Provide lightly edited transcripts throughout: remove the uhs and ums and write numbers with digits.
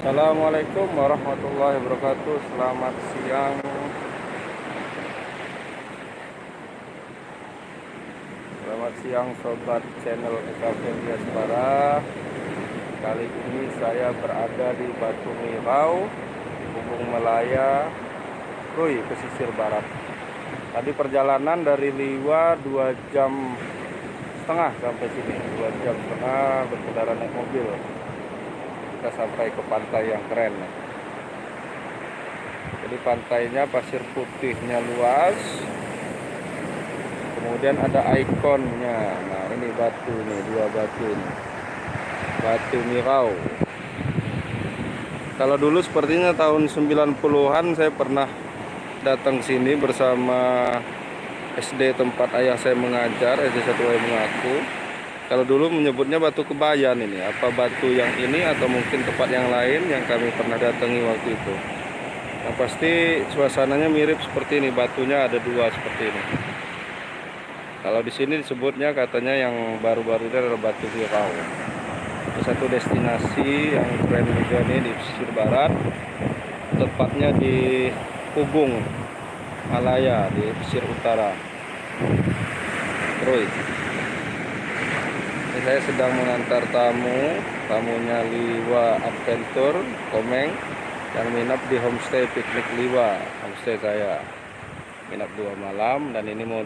Assalamualaikum warahmatullahi wabarakatuh. Selamat siang. Selamat siang sobat channel EKP Diaspora. Kali ini saya berada di Batu Mirau, Hubung Melaya, Krui, pesisir barat. Tadi perjalanan dari Liwa 2 jam setengah sampai sini. 2 jam setengah berkendara naik mobil. Kita sampai ke pantai yang keren. Jadi pantainya pasir putihnya luas, kemudian ada ikonnya. Nah ini batu nih, 2 batu nih, Batu Mirau. Kalau dulu sepertinya tahun 90-an saya pernah datang sini bersama SD tempat ayah saya mengajar, SD 1 Mengaku. Kalau dulu menyebutnya Batu Kebayan ini. Apa batu yang ini atau mungkin tempat yang lain yang kami pernah datangi waktu itu. Yang pasti suasananya mirip seperti ini, batunya ada 2 seperti ini. Kalau di sini disebutnya katanya yang baru-baru ini adalah Batu Mirau. Satu destinasi yang keren juga nih di pesisir barat, tepatnya di Hubung Malaya di pesisir utara. Krui. Ini saya sedang mengantar tamunya Liwa Adventure Komeng yang menginap di homestay Piknik Liwa. Homestay saya menginap 2 malam, dan ini mau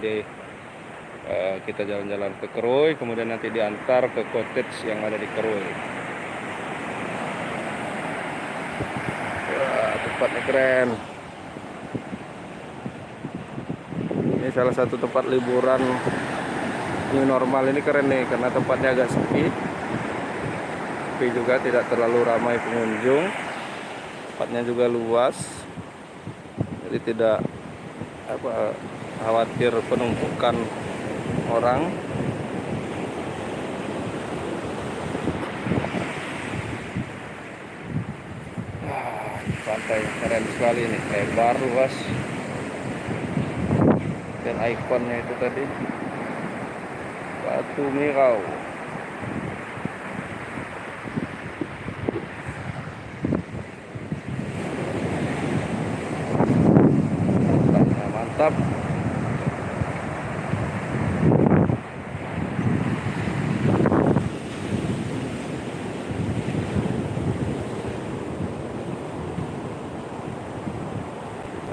kita jalan-jalan ke Krui, kemudian nanti diantar ke cottage yang ada di Krui. Wah, tempatnya keren. Ini salah satu tempat liburan new normal ini keren nih, karena tempatnya agak sepi juga, tidak terlalu ramai pengunjung. Tempatnya juga luas, jadi tidak khawatir penumpukan orang. Pantai keren sekali nih, lebar, luas, dan ikonnya itu tadi Batu Mirau. Mantap.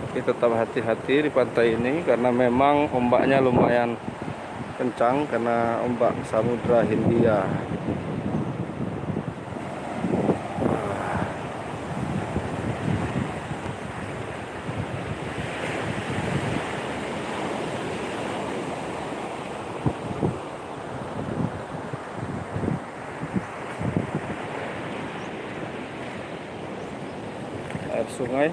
Tapi tetap hati-hati di pantai ini karena memang ombaknya lumayan kencang karena ombak Samudra Hindia. Air sungai.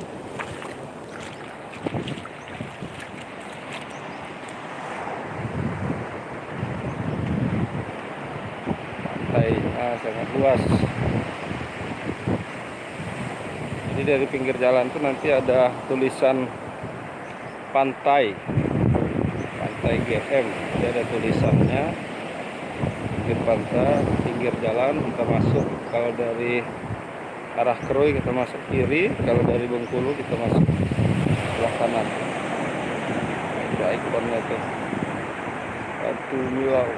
Pantainya sangat luas. Jadi dari pinggir jalan tuh nanti ada tulisan pantai GM. Jadi ada tulisannya pinggir pantai, pinggir jalan kita masuk. Kalau dari arah Krui kita masuk kiri, kalau dari Bengkulu kita masuk sebelah kanan. Itu ikonnya tuh Batu Mirau,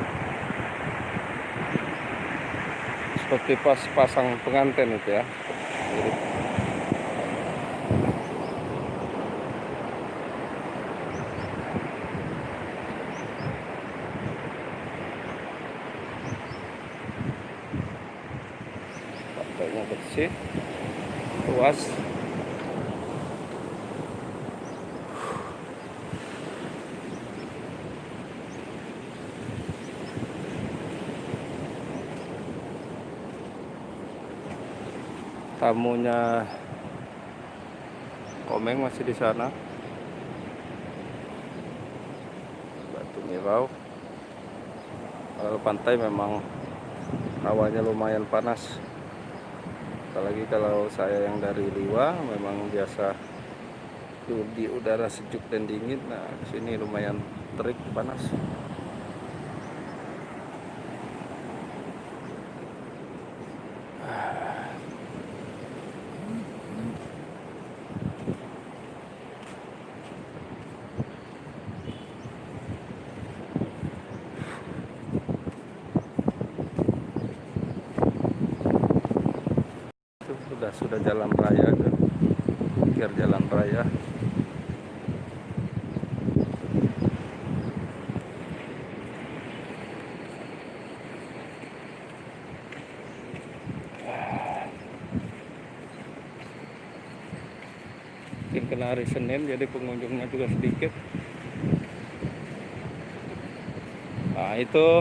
seperti pas pasang pengantin itu ya. Mirip. Pantainya bersih, luas. Tamunya Komeng masih di sana. Batu Mirau. Kalau pantai memang hawanya lumayan panas. Apalagi kalau saya yang dari Liwa memang biasa di udara sejuk dan dingin. Nah, sini lumayan terik, panas. kita sudah jalan raya ke akhir jalan raya. Mungkin kena hari Senin jadi pengunjungnya juga sedikit. Nah itu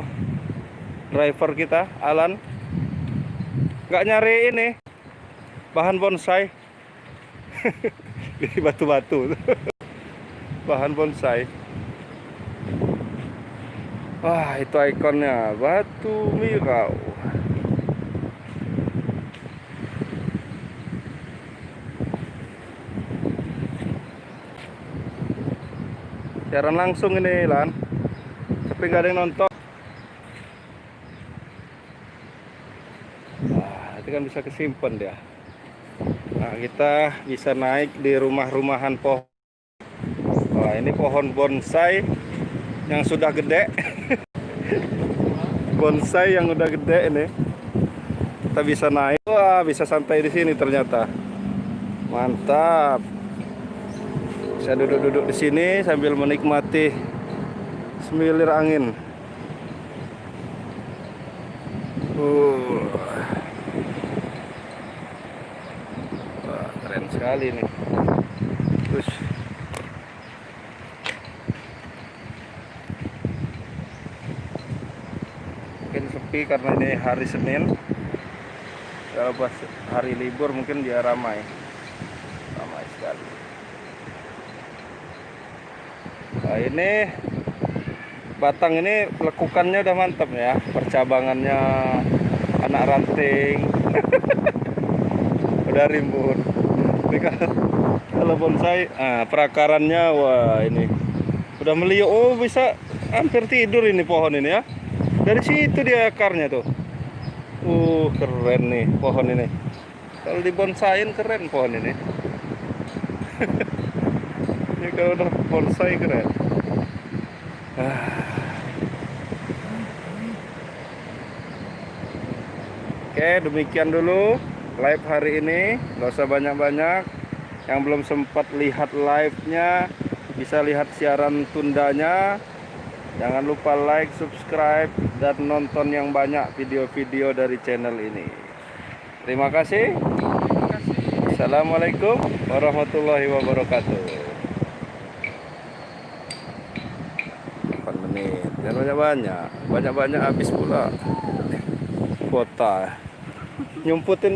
driver kita Alan nggak nyari ini bahan bonsai di batu-batu bahan bonsai. Wah itu ikonnya batu mirau. Siaran langsung ini Lan, tapi nggak ada yang nonton. Nah, itu kan bisa kesimpan dia. Nah kita bisa naik di rumah-rumahan pohon. Wah ini pohon bonsai yang sudah gede. Bonsai yang udah gede ini. Kita bisa naik. Wah bisa santai di sini ternyata. Mantap. Saya duduk-duduk di sini sambil menikmati semilir angin. Wah, keren sekali nih. Terus mungkin sepi karena ini hari Senin. Kalau pas hari libur mungkin dia ramai sekali. Nah, ini batang ini lekukannya udah mantap ya, percabangannya anak ranting. Udah rimbun. Ini kalau bonsai, perakarannya wah ini udah meliuk. Oh bisa hampir tidur ini pohon ini ya. Dari situ dia akarnya tuh. Keren nih pohon ini. Kalau dibonsain keren pohon ini. Ini kalau udah bonsai keren. Oke, demikian dulu live hari ini. Gak usah banyak-banyak. Yang belum sempat lihat live-nya bisa lihat siaran tundanya. Jangan lupa like, subscribe, dan nonton yang banyak video-video dari channel ini. Terima kasih. Assalamualaikum warahmatullahi wabarakatuh. 8 menit. Jangan banyak-banyak habis pula kuota. Nyumputinnya